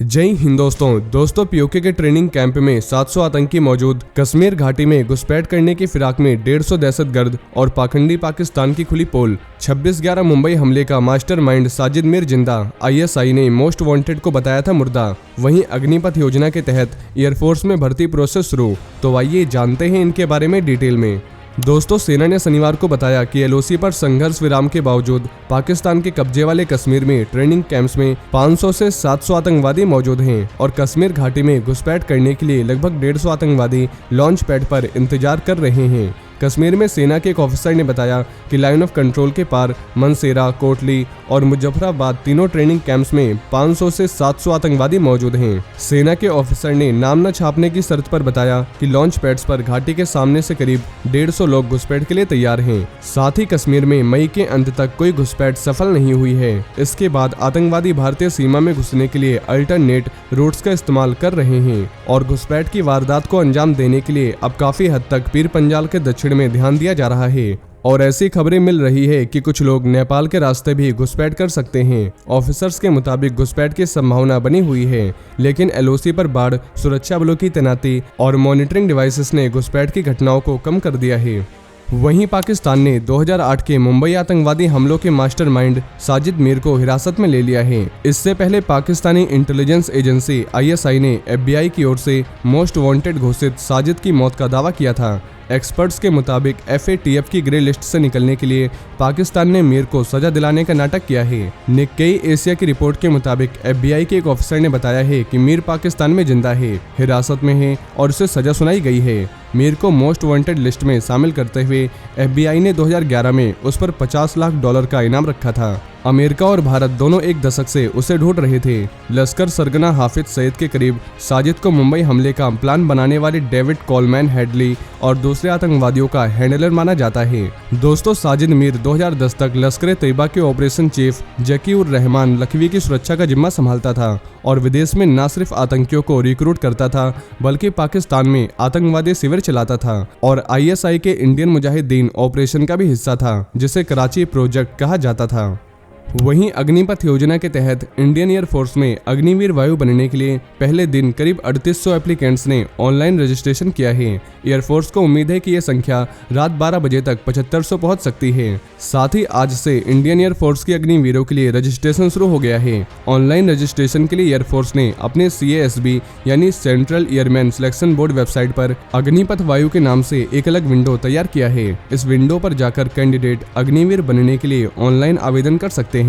जय हिंद दोस्तों पीओके के ट्रेनिंग कैंप में 700 आतंकी मौजूद। कश्मीर घाटी में घुसपैठ करने की फिराक में 150 दहशतगर्द और पाखंडी पाकिस्तान की खुली पोल। 26/11 मुंबई हमले का मास्टरमाइंड साजिद मीर जिंदा। आईएसआई ने मोस्ट वांटेड को बताया था मुर्दा। वहीं अग्निपथ योजना के तहत एयरफोर्स में भर्ती प्रोसेस शुरू। तो आइए जानते हैं इनके बारे में डिटेल में। दोस्तों, सेना ने शनिवार को बताया कि एलओसी पर संघर्ष विराम के बावजूद पाकिस्तान के कब्जे वाले कश्मीर में ट्रेनिंग कैंप्स में 500 से 700 आतंकवादी मौजूद हैं और कश्मीर घाटी में घुसपैठ करने के लिए लगभग 150 आतंकवादी लॉन्च पैड पर इंतजार कर रहे हैं। कश्मीर में सेना के एक ऑफिसर ने बताया कि लाइन ऑफ कंट्रोल के पार मनसेरा, कोटली और मुजफ्फराबाद तीनों ट्रेनिंग कैंप्स में 500 से 700 आतंकवादी मौजूद हैं। सेना के ऑफिसर ने नाम न छापने की शर्त पर बताया कि लॉन्च पैड्स पर घाटी के सामने से करीब 150 लोग घुसपैठ के लिए तैयार हैं। साथ ही कश्मीर में मई के अंत तक कोई घुसपैठ सफल नहीं हुई है। इसके बाद आतंकवादी भारतीय सीमा में घुसने के लिए अल्टरनेट रूट्स का इस्तेमाल कर रहे हैं और घुसपैठ की वारदात को अंजाम देने के लिए अब काफी हद तक पीर पंजाल के दक्षिण में ध्यान दिया जा रहा है। और ऐसी खबरें मिल रही है कि कुछ लोग नेपाल के रास्ते भी घुसपैठ कर सकते हैं। ऑफिसर्स के मुताबिक घुसपैठ की संभावना बनी हुई है, लेकिन एलओसी पर बाढ़, सुरक्षा बलों की तैनाती और मॉनिटरिंग डिवाइसेस ने घुसपैठ की घटनाओं को कम कर दिया है। वहीं पाकिस्तान ने 2008 के मुंबई आतंकवादी हमलों के मास्टरमाइंड साजिद मीर को हिरासत में ले लिया है। इससे पहले पाकिस्तानी इंटेलिजेंस एजेंसी आईएसआई ने एफबीआई की ओर से मोस्ट वांटेड घोषित साजिद की मौत का दावा किया था। एक्सपर्ट्स के मुताबिक एफएटीएफ की ग्रे लिस्ट से निकलने के लिए पाकिस्तान ने मीर को सजा दिलाने का नाटक किया है। निक्केई एशिया की रिपोर्ट के मुताबिक एफबीआई के एक ऑफिसर ने बताया है कि मीर पाकिस्तान में जिंदा है, हिरासत में है और उसे सजा सुनाई गई है। मीर को मोस्ट वांटेड लिस्ट में शामिल करते हुए एफबीआई ने 2011 में उस पर $50 लाख का इनाम रखा था। अमेरिका और भारत दोनों एक दशक से उसे ढूंढ रहे थे। लश्कर सरगना हाफिज सईद के करीब साजिद को मुंबई हमले का प्लान बनाने वाले डेविड कोलमैन हेडली और दूसरे आतंकवादियों का हैंडलर माना जाता है। दोस्तों, साजिद मीर 2010 तक लश्कर तैयबा के ऑपरेशन चीफ जकी उर रहमान लखवी की सुरक्षा का जिम्मा संभालता था और विदेश में न सिर्फ आतंकियों को रिक्रूट करता था बल्कि पाकिस्तान में आतंकवादी शिविर चलाता था और आईएसआई के इंडियन मुजाहिदीन ऑपरेशन का भी हिस्सा था, जिसे कराची प्रोजेक्ट कहा जाता था। वहीं अग्निपथ योजना के तहत इंडियन एयरफोर्स में अग्निवीर वायु बनने के लिए पहले दिन करीब 3800 एप्लीकेंट्स ने ऑनलाइन रजिस्ट्रेशन किया है। एयरफोर्स को उम्मीद है कि यह संख्या रात 12 बजे तक 7500 पहुंच सकती है। साथ ही आज से इंडियन एयरफोर्स के अग्निवीरों के लिए रजिस्ट्रेशन शुरू हो गया है। ऑनलाइन रजिस्ट्रेशन के लिए एयरफोर्स ने अपने CASB यानी central airman selection board website पर अग्निपथ वायु के नाम से एक अलग विंडो तैयार किया है। इस विंडो पर जाकर कैंडिडेट अग्निवीर बनने के लिए ऑनलाइन आवेदन कर सकते हैं।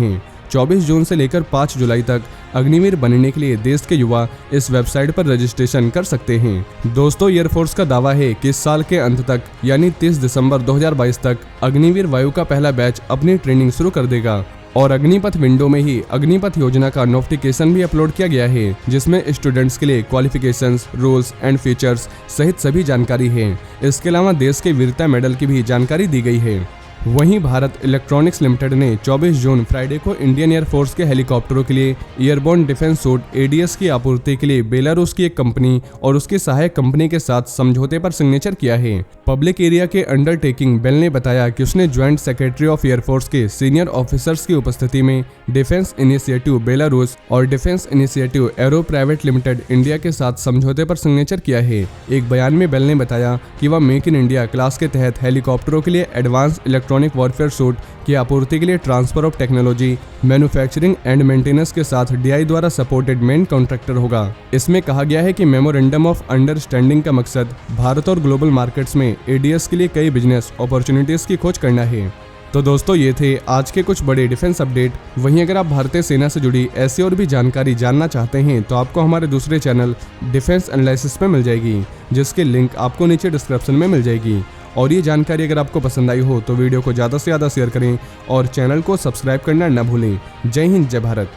24 जून से लेकर 5 जुलाई तक अग्निवीर बनने के लिए देश के युवा इस वेबसाइट पर रजिस्ट्रेशन कर सकते हैं। दोस्तों, एयरफोर्स का दावा है कि इस साल के अंत तक यानी 30 दिसंबर 2022 तक अग्निवीर वायु का पहला बैच अपनी ट्रेनिंग शुरू कर देगा और अग्निपथ विंडो में ही अग्निपथ योजना का नोटिफिकेशन भी अपलोड किया गया है, जिसमें स्टूडेंट्स के लिए क्वालिफिकेशंस, रूल्स एंड फीचर्स सहित सभी जानकारी है। इसके अलावा देश के वीरता मेडल की भी जानकारी दी गई है। वहीं भारत इलेक्ट्रॉनिक्स लिमिटेड ने 24 जून फ्राइडे को इंडियन एयरफोर्स के हेलीकॉप्टरों के लिए एयरबोर्न डिफेंस सूट ADS की आपूर्ति के लिए बेलारूस की एक कंपनी और उसकी सहायक कंपनी के साथ समझौते पर सिग्नेचर किया है। पब्लिक एरिया के अंडरटेकिंग बेल ने बताया कि उसने ज्वाइंट सेक्रेटरी ऑफ एयरफोर्स के सीनियर ऑफिसर्स की उपस्थिति में डिफेंस इनिशिएटिव बेलारूस और defence initiative arrow private limited India के साथ समझौते पर सिग्नेचर किया है। एक बयान में बेल ने बताया कि वह मेक इन इंडिया क्लास के तहत हेलीकॉप्टरों के लिए एडवांस इलेक्ट्रॉनिक वॉरफेयर सूट की आपूर्ति के लिए transfer of technology, manufacturing and maintenance के साथ DI द्वारा सपोर्टेड मेन कॉन्ट्रैक्टर होगा। इसमें कहा गया है कि मेमोरेंडम ऑफ अंडरस्टैंडिंग का मकसद भारत और ग्लोबल मार्केट्स में ADS के लिए कई बिजनेस अपॉर्चुनिटीज की खोज करना है। तो दोस्तों, ये थे आज के कुछ बड़े डिफेंस अपडेट। वहीं अगर आप भारतीय सेना से जुड़ी ऐसी और भी जानकारी जानना चाहते हैं तो आपको हमारे दूसरे चैनल डिफेंस एनालिसिस में मिल जाएगी, जिसके लिंक आपको नीचे डिस्क्रिप्शन में मिल जाएगी। और ये जानकारी अगर आपको पसंद आई हो तो वीडियो को ज़्यादा से ज़्यादा शेयर करें और चैनल को सब्सक्राइब करना न भूलें। जय हिंद, जय भारत।